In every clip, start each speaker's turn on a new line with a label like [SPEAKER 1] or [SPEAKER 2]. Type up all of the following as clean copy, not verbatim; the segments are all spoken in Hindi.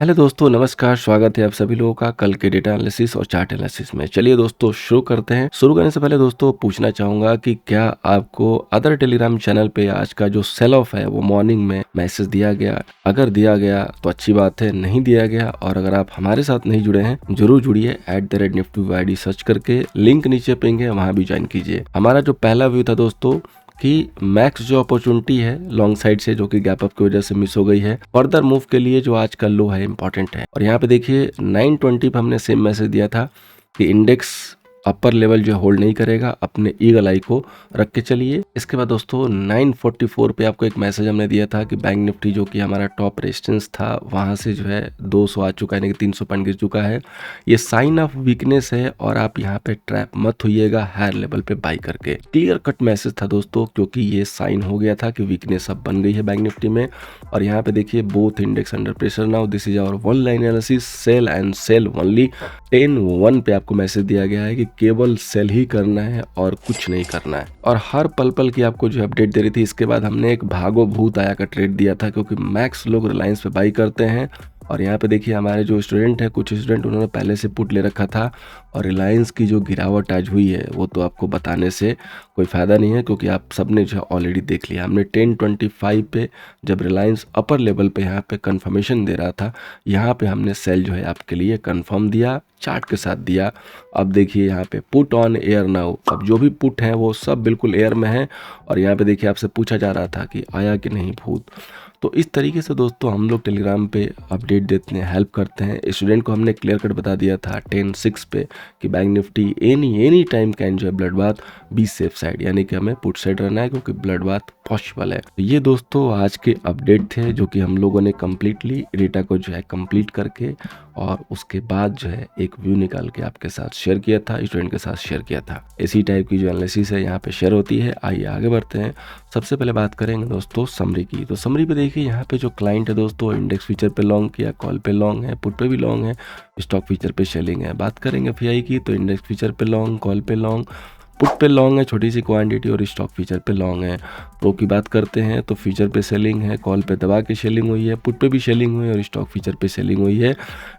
[SPEAKER 1] हेलो दोस्तों, नमस्कार। स्वागत है आप सभी लोगों का कल के डेटा एनालिसिस और चार्ट एनालिसिस में। चलिए दोस्तों शुरू करते हैं। शुरू करने से पहले दोस्तों पूछना चाहूँगा कि क्या आपको अदर टेलीग्राम चैनल पे आज का जो सेल ऑफ है वो मॉर्निंग में मैसेज दिया गया? अगर दिया गया तो अच्छी बात है, नहीं दिया गया और अगर आप हमारे साथ नहीं जुड़े हैं जरूर जुड़िए। @nifty ID सर्च करके लिंक नीचे पेंगे, वहाँ भी ज्वाइन कीजिए। हमारा जो पहला व्यू था दोस्तों कि मैक्स जो अपॉर्चुनिटी है लॉन्ग साइड से, जो कि गैप अप की वजह से मिस हो गई है, फर्दर मूव के लिए जो आज का लो है इंपॉर्टेंट है। और यहाँ पे देखिए 920 पे हमने सेम मैसेज दिया था कि इंडेक्स अपर लेवल जो होल्ड नहीं करेगा, अपने ईगल आई को रख के चलिए। इसके बाद दोस्तों 944 पे आपको एक मैसेज हमने दिया था कि बैंक निफ्टी जो कि हमारा टॉप रेजिस्टेंस था वहां से जो है 200 आ चुका है, यानी कि 300 पॉइंट गिर चुका है। ये साइन ऑफ वीकनेस है और आप यहाँ पे ट्रैप मत होइएगा हायर लेवल पे बाई करके। क्लियर कट मैसेज था दोस्तों, क्योंकि ये साइन हो गया था कि वीकनेस अब बन गई है बैंक निफ्टी में। और यहाँ पे देखिए both index under pressure now. This is our one line analysis, sell and sell only. 10:1 पे आपको मैसेज दिया गया है कि केवल सेल ही करना है और कुछ नहीं करना है। और हर पल पल की आपको जो अपडेट दे रही थी। इसके बाद हमने एक भागो भूत आया का ट्रेड दिया था, क्योंकि मैक्स लोग रिलायंस पे बाई करते हैं। और यहाँ पे देखिए हमारे जो स्टूडेंट हैं, कुछ स्टूडेंट उन्होंने पहले से पुट ले रखा था। और रिलायंस की जो गिरावट आज हुई है वो तो आपको बताने से कोई फ़ायदा नहीं है, क्योंकि आप सबने जो ऑलरेडी देख लिया। हमने 10:25 पे जब रिलायंस अपर लेवल पे यहाँ पे कंफर्मेशन दे रहा था, यहाँ पे हमने सेल जो है आपके लिए कंफर्म दिया, चार्ट के साथ दिया। अब देखिए यहाँ पे पुट ऑन एयर नाउ। अब जो भी पुट है वो सब बिल्कुल एयर में है। और यहाँ पे देखिए आपसे पूछा जा रहा था कि आया कि नहीं भूत। तो इस तरीके से दोस्तों हम लोग टेलीग्राम पे अपडेट देते हैं, हेल्प करते हैं। स्टूडेंट को हमने क्लियर कट बता दिया था 10:06 पे कि bank Nifty any time can जो है blood bath, be safe side, यानी कि हमें पुट साइड रहना है, क्योंकि ब्लड बाथ पॉसिबल है। तो ये दोस्तों आज के अपडेट थे, जो कि हम लोगों ने कम्प्लीटली डेटा को जो है कंप्लीट करके और उसके बाद जो है एक व्यू निकाल के आपके साथ शेयर किया था, स्टूडेंट के साथ शेयर किया था। इसी टाइप की जो एनालिसिस है यहाँ पे शेयर होती है। आइए आगे बढ़ते हैं। सबसे पहले बात करेंगे दोस्तों समरी की। तो समरी पे देखिए यहाँ पे जो क्लाइंट है दोस्तों, इंडेक्स फीचर पे लॉन्ग किया, कॉल पे लॉन्ग है, पुट पे भी लॉन्ग है, स्टॉक फीचर पे सेलिंग है। बात करेंगे एफआई की, तो इंडेक्स फीचर पे लॉन्ग, कॉल पे लॉन्ग, पुट पे लॉन्ग है छोटी सी क्वांटिटी, और स्टॉक फीचर पे लॉन्ग है। प्रो की बात करते हैं तो फीचर पे सेलिंग है, कॉल पे दबा के सेलिंग हुई है, पुट पे भी सेलिंग हुई है और स्टॉक फीचर पे सेलिंग हुई है।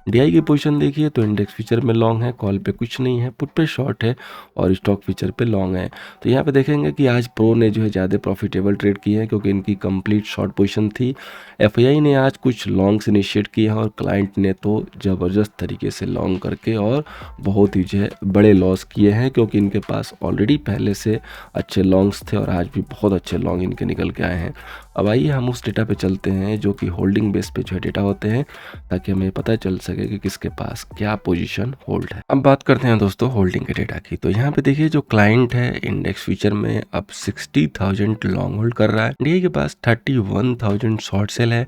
[SPEAKER 1] डीआई की पोजीशन देखिए तो इंडेक्स फीचर में लॉन्ग है, कॉल पे कुछ नहीं है, पुट पे शॉर्ट है और स्टॉक फीचर पे लॉन्ग है। तो यहाँ पे देखेंगे कि आज प्रो ने जो है ज़्यादा प्रॉफिटेबल ट्रेड किए हैं, क्योंकि इनकी कंप्लीट शॉर्ट पोजीशन थी। एफआई ने आज कुछ लॉन्ग्स इनिशिएट किए हैं और क्लाइंट ने तो ज़बरदस्त तरीके से लॉन्ग करके और बहुत ही जो है बड़े लॉस किए हैं, क्योंकि इनके पास ऑलरेडी पहले से अच्छे लॉन्ग्स थे और आज भी बहुत अच्छे लॉन्ग इनके निकल के आए हैं। अब आइए हम उस डेटा पे चलते हैं जो कि होल्डिंग बेस पे जो है डेटा होते हैं, ताकि हमें पता चल सके कि किसके पास क्या पोजीशन होल्ड है। अब बात करते हैं दोस्तों होल्डिंग के डेटा की। तो यहाँ पे देखिए जो क्लाइंट है इंडेक्स फ्यूचर में अब 60,000 लॉन्ग होल्ड कर रहा है। डीआई के पास 31,000 शॉर्ट सेल है,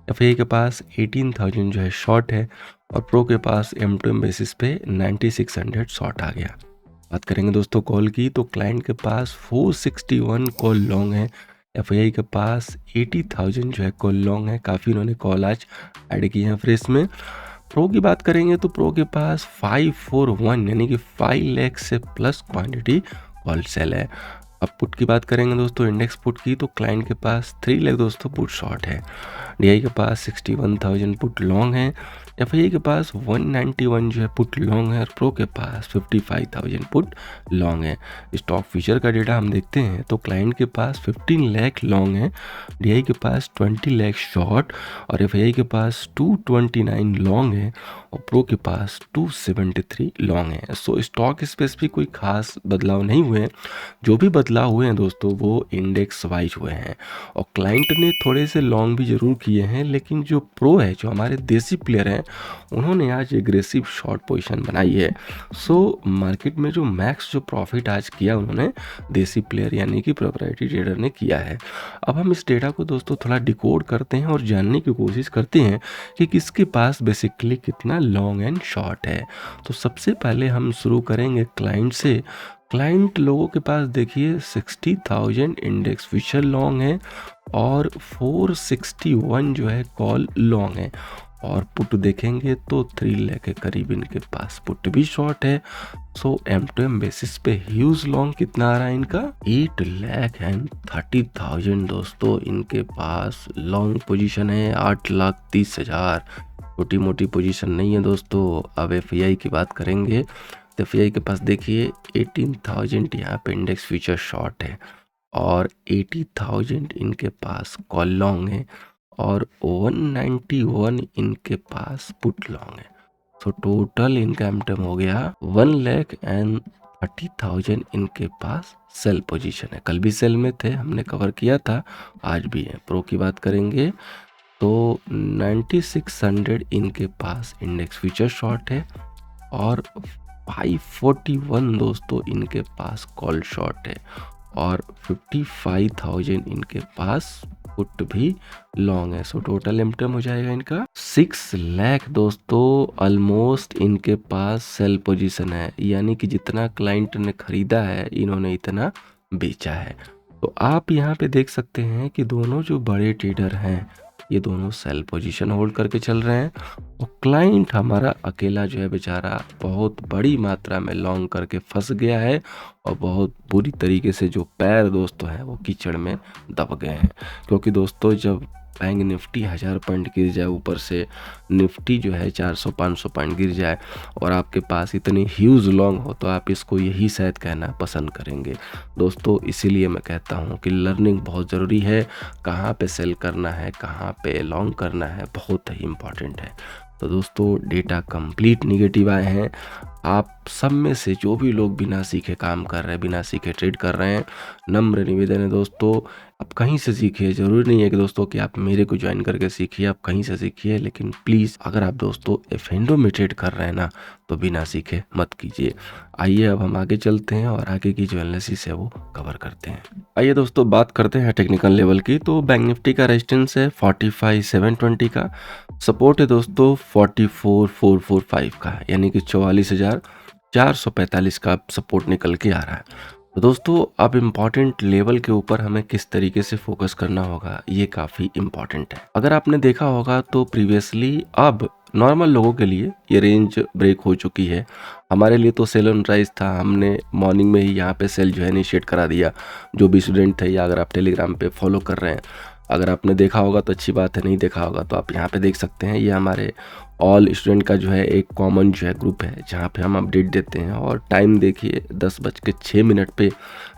[SPEAKER 1] एफआई के पास 18,000 जो है शॉर्ट है, और प्रो के पास M2M बेसिस पे 9600 शॉर्ट आ गया। बात करेंगे दोस्तों कॉल की, तो क्लाइंट के पास 461 कॉल लॉन्ग है, एफआई के पास 80,000 जो है कॉल लॉन्ग है। काफ़ी उन्होंने कॉल आज ऐड की हैं फ्रेश में। प्रो की बात करेंगे तो प्रो के पास 541 यानी कि 5 लाख से प्लस क्वांटिटी कॉल सेल है। अब पुट की बात करेंगे दोस्तों इंडेक्स पुट की, तो क्लाइंट के पास 3 लाख दोस्तों पुट शॉर्ट है, डीआई के पास 61,000 पुट लॉन्ग है, एफआई के पास 191 जो है पुट लॉन्ग है, और प्रो के पास 55,000 पुट लॉन्ग है। स्टॉक फीचर का डेटा हम देखते हैं तो क्लाइंट के पास 15 लाख लॉन्ग है, डीआई के पास 20 लाख शॉर्ट, और एफआई के पास 229 लॉन्ग है, और प्रो के पास 273 लॉन्ग है। सो स्टॉक स्पेसिफिक कोई खास बदलाव नहीं हुए हैं। जो भी बदलाव हुए हैं दोस्तों वो इंडेक्स वाइज हुए हैं, और क्लाइंट ने थोड़े से लॉन्ग भी जरूर किए हैं, लेकिन जो प्रो है, जो हमारे देसी प्लेयर हैं, उन्होंने आज एग्रेसिव शॉर्ट पोजीशन बनाई है। सो मार्केट में जो मैक्स जो प्रॉफिट आज किया उन्होंने देसी प्लेयर यानी कि प्रोप्राइटरी ट्रेडर ने किया है। अब हम इस डेटा को दोस्तों थोड़ा डिकोड करते हैं और जानने की कोशिश करते हैं कि किसके पास बेसिकली कितना लॉन्ग एंड शॉर्ट है। तो सबसे पहले हम शुरू करेंगे क्लाइंट से। क्लाइंट लोगों के पास देखिए 60,000 इंडेक्स फ्यूचर लॉन्ग है और 461 जो है कॉल लॉन्ग है, और पुट देखेंगे तो 3 लाख के करीब इनके पास पुट भी शॉर्ट है। सो M2M बेसिस पे ह्यूज लॉन्ग कितना आ रहा है इनका 8,30,000 दोस्तों इनके पास लॉन्ग पोजीशन है, 8,30,000। छोटी मोटी पोजीशन नहीं है दोस्तों। अब एफआईआई की बात करेंगे तो एफआईआई के पास देखिए 18,000 यहाँ पे इंडेक्स फ्यूचर शॉर्ट है और 80,000 इनके पास कॉल लॉन्ग है और 191 इनके पास पुट लॉन्ग है। तो टोटल इनका एमटम हो गया 1,30,000 इनके पास सेल पोजीशन है। कल भी सेल में थे, हमने कवर किया था, आज भी है। प्रो की बात करेंगे तो 9600 इनके पास इंडेक्स फ्यूचर शॉर्ट है और 541 दोस्तों इनके पास कॉल शॉर्ट है और 55,000 इनके पास पुट भी लॉन्ग है। सो टोटल एमटम हो जाएगा इनका 6 लाख दोस्तों। ऑलमोस्ट इनके पास सेल पोजीशन है, यानी कि जितना क्लाइंट ने खरीदा है इन्होंने इतना बेचा है। तो आप यहाँ पे देख सकते हैं कि दोनों जो बड़े ट्रेडर हैं ये दोनों सेल पोजीशन होल्ड करके चल रहे हैं और क्लाइंट हमारा अकेला जो है बेचारा बहुत बड़ी मात्रा में लॉन्ग करके फंस गया है और बहुत बुरी तरीके से जो पैर दोस्तों हैं वो कीचड़ में दब गए हैं। क्योंकि दोस्तों जब बैंक निफ्टी 1000 पॉइंट गिर जाए, ऊपर से निफ्टी जो है 400-500 पॉइंट गिर जाए और आपके पास इतनी ह्यूज लॉन्ग हो तो आप इसको यही शायद कहना पसंद करेंगे दोस्तों। इसीलिए मैं कहता हूँ कि लर्निंग बहुत ज़रूरी है। कहाँ पे सेल करना है, कहाँ पे लॉन्ग करना है, बहुत ही इम्पॉर्टेंट है। तो दोस्तों डेटा कंप्लीट निगेटिव आए हैं। आप सब में से जो भी लोग बिना सीखे काम कर रहे हैं, बिना सीखे ट्रेड कर रहे हैं, नम्र निवेदन है दोस्तों आप कहीं से सीखिए। ज़रूरी नहीं है कि दोस्तों कि आप मेरे को ज्वाइन करके सीखिए, आप कहीं से सीखिए, लेकिन प्लीज़ अगर आप दोस्तों एफएनडो में ट्रेड कर रहे हैं ना तो बिना सीखे मत कीजिए। आइए अब हम आगे चलते हैं और आगे की जो एनालिसिस है वो कवर करते हैं। आइए दोस्तों बात करते हैं टेक्निकल लेवल की। तो बैंक निफ्टी का रेजिस्टेंस है 45,720 का, सपोर्ट है दोस्तों 44,445 का, यानी कि 44,445 का सपोर्ट निकल के आ रहा है। तो दोस्तों अब इम्पॉर्टेंट लेवल के ऊपर हमें किस तरीके से फोकस करना होगा ये काफ़ी इम्पॉर्टेंट है। अगर आपने देखा होगा तो प्रीवियसली अब नॉर्मल लोगों के लिए ये रेंज ब्रेक हो चुकी है। हमारे लिए तो सेल ऑन राइज था, हमने मॉर्निंग में ही यहाँ पे सेल जो है इनिशिएट करा दिया। जो भी स्टूडेंट थे या अगर आप टेलीग्राम पे फॉलो कर रहे हैं, अगर आपने देखा होगा तो अच्छी बात है, नहीं देखा होगा तो आप यहाँ पे देख सकते हैं। ये हमारे ऑल स्टूडेंट का जो है एक कॉमन जो है ग्रुप है जहाँ पे हम अपडेट देते हैं। और टाइम देखिए 10:06 पे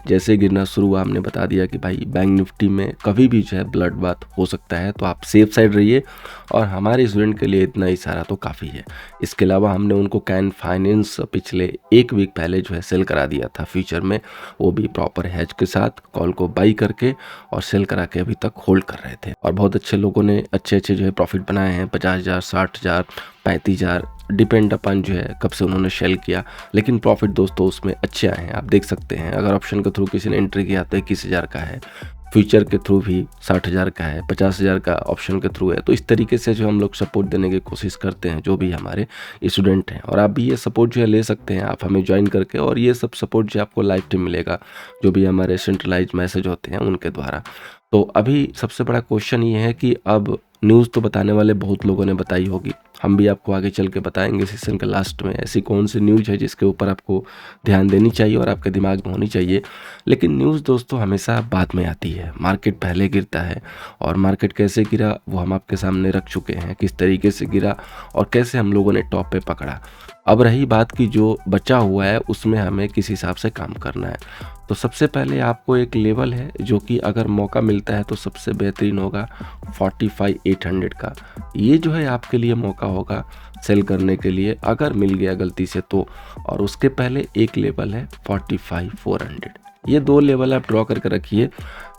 [SPEAKER 1] जैसे गिरना शुरू हुआ हमने बता दिया कि भाई बैंक निफ्टी में कभी भी जो है ब्लड बात हो सकता है, तो आप सेफ साइड रहिए। और हमारे स्टूडेंट के लिए इतना इशारा तो काफ़ी है। इसके अलावा हमने उनको कैन फाइनेंस पिछले 1 वीक पहले जो है सेल करा दिया था फ्यूचर में, वो भी प्रॉपर हैज के साथ कॉल को बाई करके और सेल करा के अभी तक होल्ड कर रहे थे। और बहुत अच्छे लोगों ने अच्छे जो है प्रॉफिट बनाए हैं, 50,000, 60,000, 35,000, डिपेंड अपन जो है कब से उन्होंने शेल किया, लेकिन प्रॉफिट दोस्तों उसमें अच्छे आए हैं। आप देख सकते हैं अगर ऑप्शन के थ्रू किसी ने एंट्री किया तो 21,000 का है, फ्यूचर के थ्रू भी 60,000 का है, 50,000 का ऑप्शन के थ्रू है। तो इस तरीके से जो हम लोग सपोर्ट देने की कोशिश करते हैं जो भी हमारे स्टूडेंट हैं। और आप भी ये सपोर्ट जो है ले सकते हैं आप हमें ज्वाइन करके, और ये सब सपोर्ट जो आपको लाइफ टाइम मिलेगा जो भी हमारे सेंट्रलाइज मैसेज होते हैं उनके द्वारा। तो अभी सबसे बड़ा क्वेश्चन ये है कि अब न्यूज़ तो बताने वाले बहुत लोगों ने बताई होगी, हम भी आपको आगे चल के बताएंगे सेशन के लास्ट में ऐसी कौन सी न्यूज़ है जिसके ऊपर आपको ध्यान देनी चाहिए और आपके दिमाग में होनी चाहिए। लेकिन न्यूज़ दोस्तों हमेशा बाद में आती है, मार्केट पहले गिरता है। और मार्केट कैसे गिरा वो हम आपके सामने रख चुके हैं, किस तरीके से गिरा और कैसे हम लोगों ने टॉप पे पकड़ा। अब रही बात की जो बचा हुआ है उसमें हमें किस हिसाब से काम करना है। तो सबसे पहले आपको एक लेवल है जो कि अगर मौका मिलता है तो सबसे बेहतरीन होगा 45,800 का। ये जो है आपके लिए मौका होगा सेल करने के लिए अगर मिल गया गलती से तो। और उसके पहले एक लेवल है 45,400। ये 2 लेवल आप ड्रॉ करके रखिए।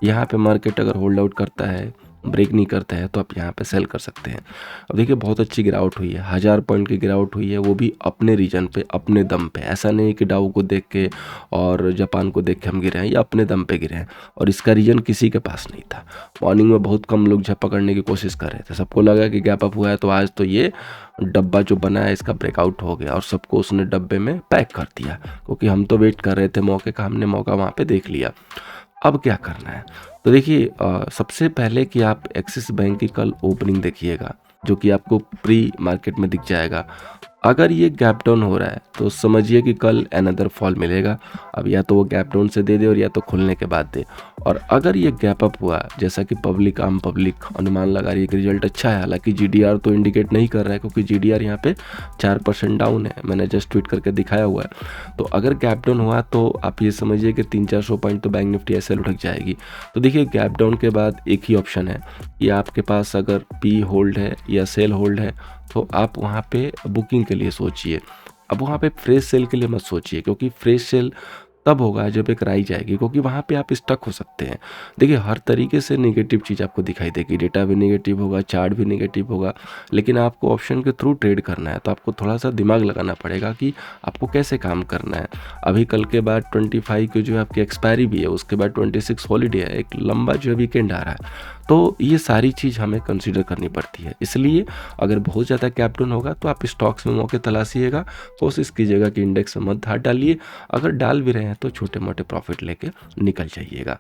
[SPEAKER 1] यहाँ पे मार्केट अगर होल्ड आउट करता है, ब्रेक नहीं करता है, तो आप यहाँ पे सेल कर सकते हैं। अब देखिए बहुत अच्छी गिरावट हुई है, 1000 पॉइंट की गिरावट हुई है, वो भी अपने रीजन पे अपने दम पे। ऐसा नहीं कि डाउ को देख के और जापान को देख के हम गिरे हैं, या अपने दम पे गिरे हैं। और इसका रीजन किसी के पास नहीं था। मॉर्निंग में बहुत कम लोग झप पकड़ने की कोशिश कर रहे थे, सबको लगा कि गैप अप हुआ है तो आज तो ये डब्बा जो बना है इसका ब्रेकआउट हो गया, और सबको उसने डब्बे में पैक कर दिया। क्योंकि हम तो वेट कर रहे थे मौके का, हमने मौका वहाँ पे देख लिया। अब क्या करना है तो देखिए सबसे पहले कि आप एक्सिस बैंक की कल ओपनिंग देखिएगा जो कि आपको प्री मार्केट में दिख जाएगा। अगर ये गैप डाउन हो रहा है तो समझिए कि कल अनदर फॉल मिलेगा। अब या तो वो गैप डाउन से दे दे और या तो खुलने के बाद दे। और अगर ये गैप अप हुआ, जैसा कि आम पब्लिक अनुमान लगा रही है कि रिजल्ट अच्छा है, हालांकि जीडीआर तो इंडिकेट नहीं कर रहा है क्योंकि जीडीआर यहाँ पे 4% डाउन है, मैंने जस्ट ट्वीट करके दिखाया हुआ है। तो अगर गैप डाउन हुआ तो आप ये समझिए कि 300-400 पॉइंट तो बैंक निफ्टी ऐसे लुढ़क जाएगी। तो देखिए गैप डाउन के बाद एक ही ऑप्शन है कि आपके पास अगर पी होल्ड है या सेल होल्ड है तो आप वहाँ पे बुकिंग के लिए सोचिए। अब वहाँ पे फ्रेश सेल के लिए मत सोचिए, क्योंकि फ्रेश सेल तब होगा जब एक राइज आएगी, क्योंकि वहाँ पे आप स्टक हो सकते हैं। देखिए हर तरीके से नेगेटिव चीज़ आपको दिखाई देगी, डेटा भी नेगेटिव होगा, चार्ट भी नेगेटिव होगा, लेकिन आपको ऑप्शन के थ्रू ट्रेड करना है तो आपको थोड़ा सा दिमाग लगाना पड़ेगा कि आपको कैसे काम करना है। अभी कल के बाद 25 की जो है आपकी एक्सपायरी भी है, उसके बाद 26 हॉलीडे है, एक लंबा जो है वीकेंड आ रहा है। तो ये सारी चीज़ हमें कंसीडर करनी पड़ती है। इसलिए अगर बहुत ज़्यादा कैप डाउन होगा तो आप स्टॉक्स में मौके तलाशिएगा, कोशिश कीजिएगा कि इंडेक्स में मत हाथ डालिए, अगर डाल भी रहे हैं तो छोटे मोटे प्रॉफिट लेके निकल जाइएगा।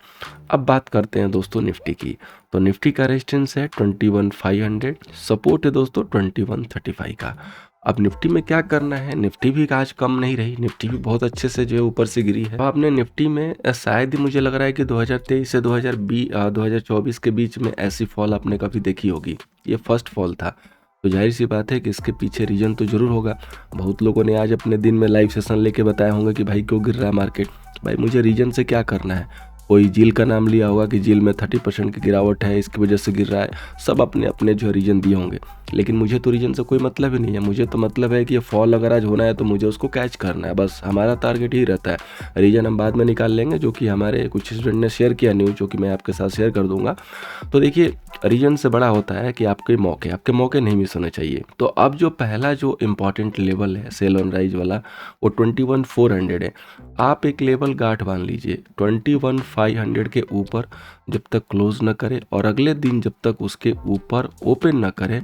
[SPEAKER 1] अब बात करते हैं दोस्तों निफ्टी की। तो निफ्टी का रेजिस्टेंस है 21,500, सपोर्ट है दोस्तों 2135 का। अब निफ्टी में क्या करना है, निफ्टी भी आज कम नहीं रही, निफ्टी भी बहुत अच्छे से जो है ऊपर से गिरी है। तो आपने निफ्टी में शायद ही मुझे लग रहा है कि 2023 से 2024 के बीच में ऐसी फॉल आपने कभी देखी होगी, ये फर्स्ट फॉल था। तो जाहिर सी बात है कि इसके पीछे रीजन तो जरूर होगा। बहुत लोगों ने आज अपने दिन में लाइव सेशन लेके बताया होंगे कि भाई क्यों गिर रहा है मार्केट। भाई मुझे रीजन से क्या करना है, कोई जील का नाम लिया होगा कि जील में 30% की गिरावट है, इसकी वजह से गिर रहा है, सब अपने अपने जो रीजन दिए होंगे, लेकिन मुझे तो रीजन से कोई मतलब ही नहीं है। मुझे तो मतलब है कि ये फॉल अगर आज होना है तो मुझे उसको कैच करना है, बस हमारा टारगेट ही रहता है। रीजन हम बाद में निकाल लेंगे, जो कि हमारे कुछ स्टूडेंट ने शेयर किया न्यूज़, जो कि मैं आपके साथ शेयर कर दूंगा। तो देखिए रीजन से बड़ा होता है कि आपके मौके नहीं मिस होने चाहिए। तो अब जो पहला जो इम्पॉर्टेंट लेवल है सेल ऑन राइज वाला, वो 21,400 है। आप एक लेवल गांठ बांध लीजिए 21,500 के ऊपर जब तक क्लोज न करे और अगले दिन जब तक उसके ऊपर ओपन न करे,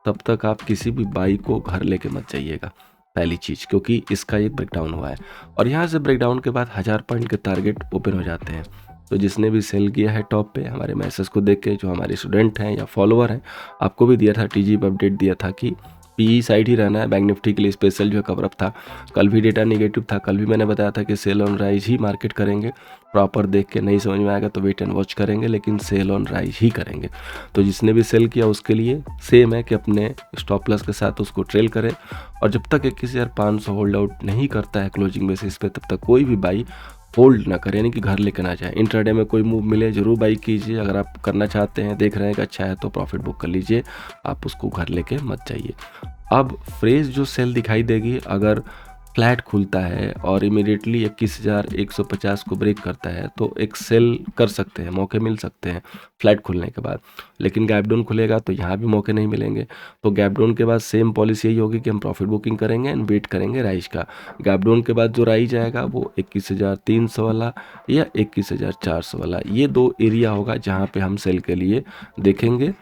[SPEAKER 1] तब तक आप किसी भी बाई को घर लेके मत जाइएगा, पहली चीज़, क्योंकि इसका एक ब्रेकडाउन हुआ है और यहाँ से ब्रेकडाउन के बाद 1000 पॉइंट के टारगेट ओपन हो जाते हैं। तो जिसने भी सेल किया है टॉप पे, हमारे मैसेज को देख के, जो हमारे स्टूडेंट हैं या फॉलोअर हैं, आपको भी दिया था टीजी पे अपडेट दिया था कि पी साइड ही रहना है। बैंक निफ्टी के लिए स्पेशल जो है कवरअप था, कल भी डेटा नेगेटिव था, कल भी मैंने बताया था कि सेल ऑन राइज ही मार्केट करेंगे, प्रॉपर देख के नहीं समझ में आएगा तो वेट एंड वॉच करेंगे, लेकिन सेल ऑन राइज ही करेंगे। तो जिसने भी सेल किया उसके लिए सेम है कि अपने स्टॉप लॉस के साथ उसको ट्रेल करें, और जब तक 21,500 होल्ड आउट नहीं करता है क्लोजिंग बेसिस पे, तब तक कोई भी बाई होल्ड ना करें, यानी कि घर लेकर ना जाए। इंट्राडे में कोई मूव मिले जरूर बाई कीजिए, अगर आप करना चाहते हैं, देख रहे हैं कि अच्छा है तो प्रॉफिट बुक कर लीजिए, आप उसको घर लेके मत जाइए। अब फ्रेश जो सेल दिखाई देगी अगर फ्लैट खुलता है और इमीडिएटली 21,150 को ब्रेक करता है तो एक सेल कर सकते हैं, मौके मिल सकते हैं फ्लैट खुलने के बाद। लेकिन गैप डाउन खुलेगा तो यहाँ भी मौके नहीं मिलेंगे। तो गैप डाउन के बाद सेम पॉलिसी यही होगी कि हम प्रॉफिट बुकिंग करेंगे एंड वेट करेंगे राइज का। गैप डाउन के बाद जो राइज आएगा वो 21,300 वाला या 21,400 वाला, ये दो एरिया होगा जहाँ पे हम सेल के लिए देखेंगे।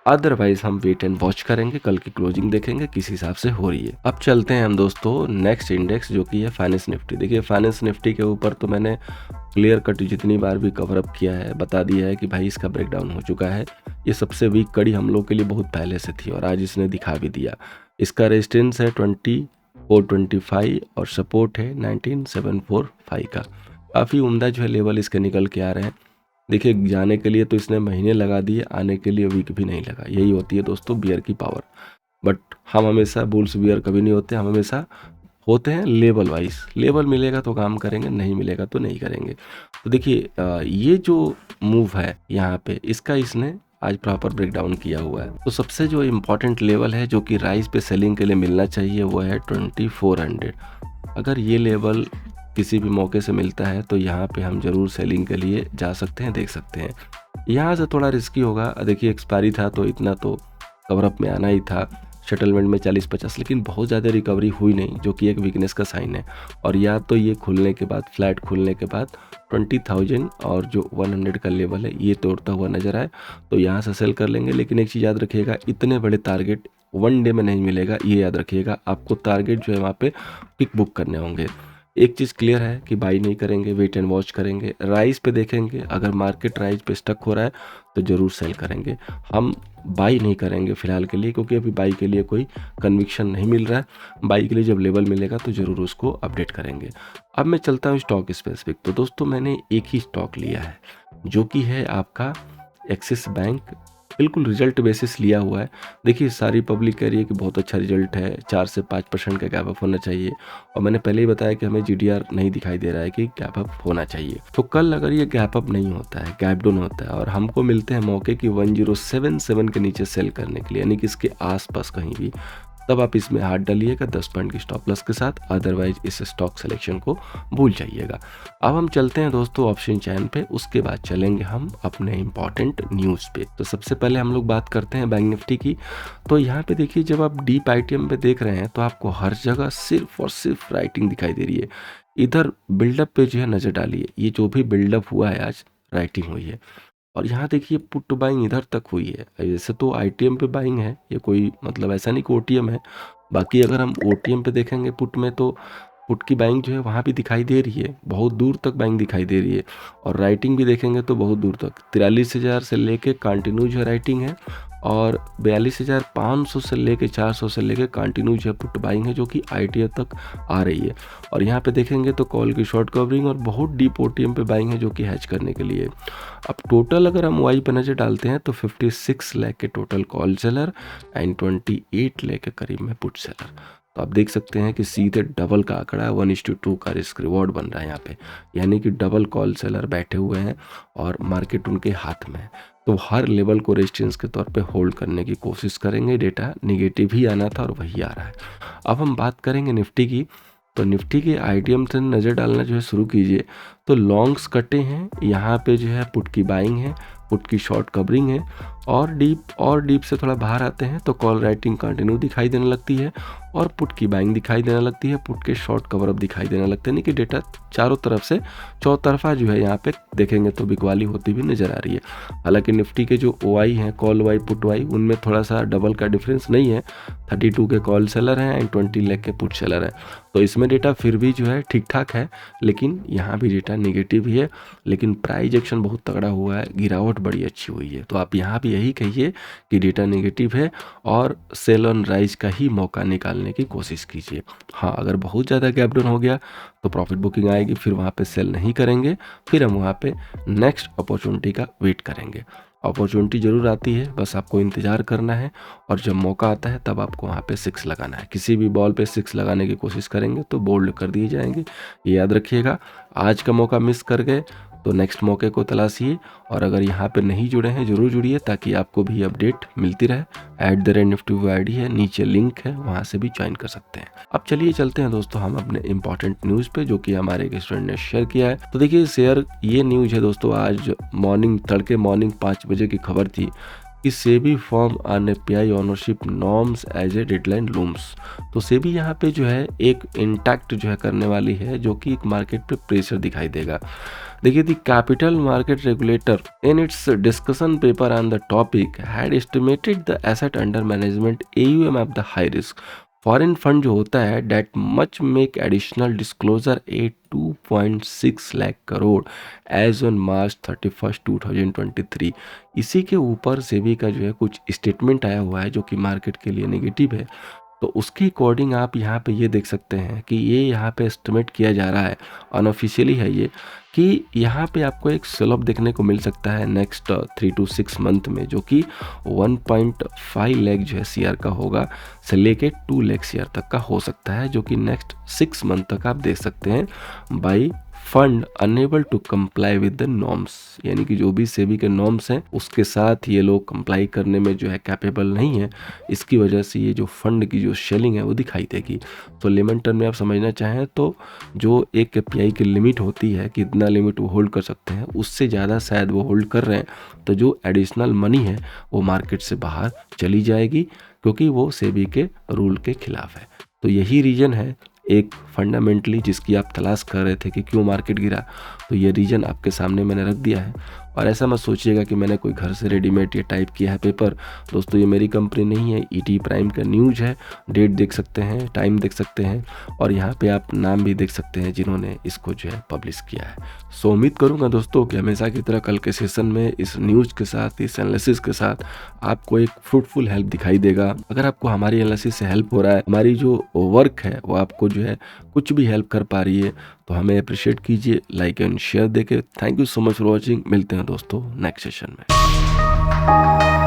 [SPEAKER 1] अदरवाइज हम वेट एंड वॉच करेंगे, कल की क्लोजिंग देखेंगे किस हिसाब से हो रही है। अब चलते हैं हम दोस्तों नेक्स्ट इंडेक्स, जो कि है फाइनेंस निफ्टी। देखिए फाइनेंस निफ्टी के ऊपर तो मैंने क्लियर कट जितनी बार भी कवर अप किया है बता दिया है कि भाई इसका ब्रेकडाउन हो चुका है। ये सबसे वीक कड़ी हम लोग के लिए बहुत पहले से थी और आज इसने दिखा भी दिया। इसका रेजिस्टेंस है 2425 और सपोर्ट है 19,745 का। काफ़ी उम्दा जो है लेवल इसके निकल के आ रहे हैं। देखिए जाने के लिए तो इसने महीने लगा दिए, आने के लिए वीक भी नहीं लगा। यही होती है दोस्तों बियर की पावर। बट हम हमेशा बुल्स बियर कभी नहीं होते, हम हमेशा होते हैं लेवल वाइज। लेवल मिलेगा तो काम करेंगे, नहीं मिलेगा तो नहीं करेंगे। तो देखिए ये जो मूव है यहाँ पे, इसका इसने आज प्रॉपर ब्रेकडाउन किया हुआ है। तो सबसे जो इम्पोर्टेंट लेवल है जो कि राइज पे सेलिंग के लिए मिलना चाहिए वो है 2400। अगर ये लेवल किसी भी मौके से मिलता है तो यहाँ पे हम जरूर सेलिंग के लिए जा सकते हैं, देख सकते हैं। यहाँ से थोड़ा रिस्की होगा, देखिए एक्सपायरी था तो इतना तो कवरअप में आना ही था, सेटलमेंट में 40-50, लेकिन बहुत ज़्यादा रिकवरी हुई नहीं, जो कि एक वीकनेस का साइन है। और या तो ये खुलने के बाद, फ्लैट खुलने के बाद 20,000 और जो 100 का लेवल है ये तोड़ता हुआ नजर आए तो यहाँ से सेल कर लेंगे। लेकिन एक चीज़ याद रखिएगा, इतने बड़े टारगेट वन डे में नहीं मिलेगा, ये याद रखिएगा। आपको टारगेट जो है वहाँ पे पिक बुक करने होंगे। एक चीज़ क्लियर है कि बाई नहीं करेंगे, वेट एंड वॉच करेंगे, राइज पे देखेंगे, अगर मार्केट राइज पे स्टक हो रहा है तो ज़रूर सेल करेंगे। हम बाई नहीं करेंगे फ़िलहाल के लिए, क्योंकि अभी बाई के लिए कोई कन्विक्शन नहीं मिल रहा है। बाई के लिए जब लेवल मिलेगा तो ज़रूर उसको अपडेट करेंगे। अब मैं चलता हूँ स्टॉक स्पेसिफिक। तो दोस्तों मैंने एक ही स्टॉक लिया है जो कि है आपका एक्सिस बैंक, बिल्कुल रिजल्ट बेसिस लिया हुआ है। देखिए सारी पब्लिक कह रही है कि बहुत अच्छा रिजल्ट है, 4 से 5% का गैप अप होना चाहिए, और मैंने पहले ही बताया कि हमें जीडीआर नहीं दिखाई दे रहा है कि गैप अप होना चाहिए। तो कल अगर ये गैप अप नहीं होता है, गैप डाउन होता है और हमको मिलते हैं मौके की 1077 के नीचे सेल करने के लिए, यानी कि इसके आसपास कहीं भी, तब आप इसमें हाथ डालिएगा 10 पॉइंट की स्टॉप लॉस के साथ, अदरवाइज इस स्टॉक सिलेक्शन को भूल जाइएगा। अब हम चलते हैं दोस्तों ऑप्शन चैन पे, उसके बाद चलेंगे हम अपने इंपॉर्टेंट न्यूज़ पे। तो सबसे पहले हम लोग बात करते हैं बैंक निफ्टी की। तो यहाँ पे देखिए जब आप डीप आईटीएम पे देख रहे हैं तो आपको हर जगह सिर्फ और सिर्फ राइटिंग दिखाई दे रही है। इधर बिल्डअप पे जो है नज़र डालिए, ये जो भी बिल्डअप हुआ है आज राइटिंग हुई है। और यहाँ देखिए पुट बाइंग इधर तक हुई है। जैसे तो आईटीएम पे बाइंग है, ये कोई मतलब ऐसा नहीं कि ओटीएम है। बाकी अगर हम ओटीएम पे देखेंगे पुट में, तो पुट की बाइंग जो है वहाँ भी दिखाई दे रही है, बहुत दूर तक बाइंग दिखाई दे रही है। और राइटिंग भी देखेंगे तो बहुत दूर तक 43,000 से लेके कंटिन्यू जो है राइटिंग है, और 42,500 से लेके 400 से लेके कंटिन्यू जो है पुट बाइंग है, जो कि आईटीएम तक आ रही है। और यहाँ पे देखेंगे तो कॉल की शॉर्ट कवरिंग और बहुत डीप ओटीएम पे बाइंग है, जो कि हैच करने के लिए। अब टोटल अगर हम वाई पे नज़र डालते हैं तो 56 लाख के total call seller and 28 lakh के करीब में पुट सेलर। तो आप देख सकते हैं कि सीधे डबल का आंकड़ा है, 1:2 का रिस्क रिवॉर्ड बन रहा है यहाँ पे, यानी कि डबल कॉल सेलर बैठे हुए हैं और मार्केट उनके हाथ में है। तो हर लेवल को रेजिस्टेंस के तौर पे होल्ड करने की कोशिश करेंगे। डेटा निगेटिव ही आना था और वही आ रहा है। अब हम बात करेंगे निफ्टी की। तो निफ्टी के आईटीएम से नज़र डालना जो है शुरू कीजिए, तो लॉन्ग्स कटे हैं, यहाँ पे जो है पुट की बाइंग है, पुट की शॉर्ट कवरिंग है, और डीप से थोड़ा बाहर आते हैं तो कॉल राइटिंग कंटिन्यू दिखाई देने लगती है और पुट की बाइंग दिखाई देने लगती है, पुट के शॉर्ट कवर अप दिखाई देने लगते हैं। यानी कि डेटा चारों तरफ से चौतरफा जो है यहाँ पे देखेंगे तो बिकवाली होती भी नज़र आ रही है। हालांकि निफ्टी के जो ओआई हैं, कॉल वाई पुट वाई, उनमें थोड़ा सा डबल का डिफरेंस नहीं है। 32 के कॉल सेलर हैं एंड 20 लाख के पुट सेलर हैं। तो इसमें डेटा फिर भी जो है ठीक ठाक है, लेकिन यहाँ भी डेटा निगेटिव ही है। लेकिन प्राइस एक्शन बहुत तगड़ा हुआ है, गिरावट बड़ी अच्छी हुई है। तो आप यहाँ भी यही कहिए कि डेटा नेगेटिव है और सेल ऑन राइज का ही मौका निकालने की कोशिश कीजिए। हाँ, अगर बहुत ज़्यादा गैप डाउन हो गया तो प्रॉफिट बुकिंग आएगी, फिर वहाँ पे सेल नहीं करेंगे, फिर हम वहाँ पे नेक्स्ट अपॉर्चुनिटी का वेट करेंगे। अपॉर्चुनिटी ज़रूर आती है, बस आपको इंतज़ार करना है, और जब मौका आता है तब आपको वहाँ पे 6 लगाना है। किसी भी बॉल पे 6 लगाने की कोशिश करेंगे तो बोल्ड कर दिए जाएंगे, ये याद रखिएगा। आज का मौका मिस कर गए तो नेक्स्ट मौके को तलाशिए, और अगर यहाँ पे नहीं जुड़े हैं ज़रूर जुड़िए, ताकि आपको भी अपडेट मिलती रहे। @NiftyView ID है, नीचे लिंक है, वहाँ से भी ज्वाइन कर सकते हैं। अब चलिए चलते हैं दोस्तों हम अपने इंपॉर्टेंट न्यूज़ पे, जो कि हमारे एक स्टूडेंट ने शेयर किया है। तो देखिए ये न्यूज़ है दोस्तों, आज तड़के मॉर्निंग 5 बजे की खबर थी कि SEBI form on API ownership norms as a deadline looms. तो सेबी यहाँ पे जो है एक इंटैक्ट जो है करने वाली है, जो कि एक मार्केट पे प्रेशर दिखाई देगा। देखिए, the capital market regulator in its discussion paper on the topic had estimated the asset under management AUM of the high risk foreign fund जो होता है that much make additional disclosure 2.6 lakh crore as on March 31, 2023। इसी के ऊपर सेबी का जो है कुछ स्टेटमेंट आया हुआ है, जो कि मार्केट के लिए नेगेटिव है। तो उसके अकॉर्डिंग आप यहाँ पे ये देख सकते हैं कि ये यहाँ पे एस्टिमेट किया जा रहा है, अनऑफिशियली है ये, कि यहाँ पे आपको एक सेल ऑफ देखने को मिल सकता है नेक्स्ट 3 to 6 मंथ में, जो कि 1.5 लाख जो है CR का होगा, से लेके 2 लाख CR तक का हो सकता है, जो कि नेक्स्ट 6 मंथ तक आप देख सकते हैं by fund unable to comply with the norms. यानी कि जो भी सेबी के नॉर्म्स हैं उसके साथ ये लोग कंप्लाई करने में जो है कैपेबल नहीं है, इसकी वजह से ये जो फंड की जो शेलिंग है वो दिखाई देगी। तो लेमन टर्म में आप समझना चाहें तो जो एक एपीआई की लिमिट होती है, कितना लिमिट वो होल्ड कर सकते हैं, उससे ज़्यादा शायद वो होल्ड कर रहे हैं, तो जो एडिशनल मनी है वो मार्केट से बाहर चली जाएगी, क्योंकि वो सेबी के रूल के खिलाफ है। तो यही रीज़न है एक फंडामेंटली जिसकी आप तलाश कर रहे थे कि क्यों मार्केट गिरा, तो ये रीज़न आपके सामने मैंने रख दिया है। और ऐसा मत सोचिएगा कि मैंने कोई घर से रेडीमेड ये टाइप किया है पेपर। दोस्तों ये मेरी कंपनी नहीं है, ईटी प्राइम का न्यूज़ है। डेट देख सकते हैं, टाइम देख सकते हैं और यहाँ पे आप नाम भी देख सकते हैं जिन्होंने इसको जो है पब्लिश किया है। सो उम्मीद करूँगा दोस्तों कि हमेशा की तरह कल के सेशन में इस न्यूज़ के साथ, इस एनालिसिस के साथ आपको एक फ्रूटफुल हेल्प दिखाई देगा। अगर आपको हमारी एनालिसिस से हेल्प हो रहा है, हमारी जो वर्क है वो आपको जो है कुछ भी हेल्प कर पा रही है, तो हमें अप्रिशिएट कीजिए लाइक एंड शेयर देके। Thank you so much for watching. मिलते हैं दोस्तों नेक्स्ट सेशन में।